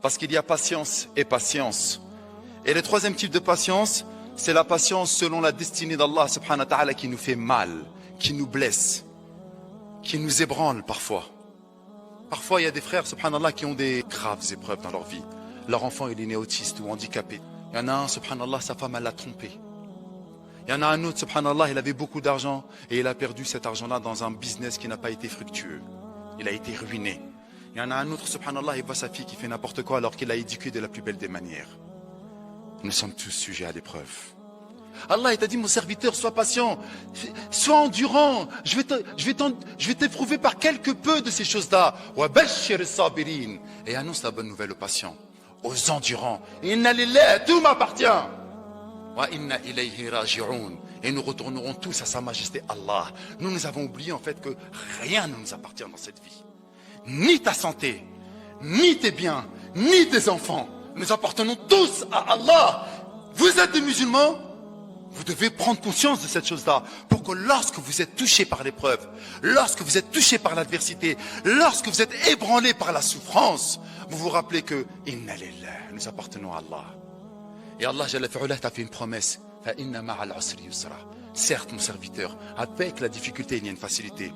Parce qu'il y a patience et patience. Et le troisième type de patience, c'est la patience selon la destinée d'Allah subhanahu wa ta'ala qui nous fait mal, qui nous blesse, qui nous ébranle parfois. Parfois, il y a des frères, subhanallah, qui ont des graves épreuves dans leur vie. Leur enfant, il est né autiste ou handicapé. Il y en a un, subhanallah, sa femme, elle l'a trompé. Il y en a un autre, subhanallah, il avait beaucoup d'argent et il a perdu cet argent-là dans un business qui n'a pas été fructueux. Il a été ruiné. Il y en a un autre, subhanallah, il voit sa fille qui fait n'importe quoi alors qu'il l'a éduquée de la plus belle des manières. Nous sommes tous sujets à l'épreuve. Allah, il t'a dit, mon serviteur, sois patient, sois endurant. Je vais t'éprouver par quelque peu de ces choses-là. Et annonce la bonne nouvelle aux patients, aux endurants. Inna lillahi, tout m'appartient. Wa inna ilayhi raji'un. Et nous retournerons tous à sa majesté Allah. Nous avons oublié en fait que rien ne nous appartient dans cette vie. Ni ta santé, ni tes biens, ni tes enfants. Nous appartenons tous à Allah. Vous êtes des musulmans, vous devez prendre conscience de cette chose-là pour que lorsque vous êtes touché par l'épreuve, lorsque vous êtes touché par l'adversité, lorsque vous êtes ébranlé par la souffrance, vous vous rappelez que Inna lillah, nous appartenons à Allah. Et Allah Jalla fi'ala t'a fait une promesse. Fa inna ma'al usri yusra. Certes, mon serviteur, avec la difficulté, il y a une facilité.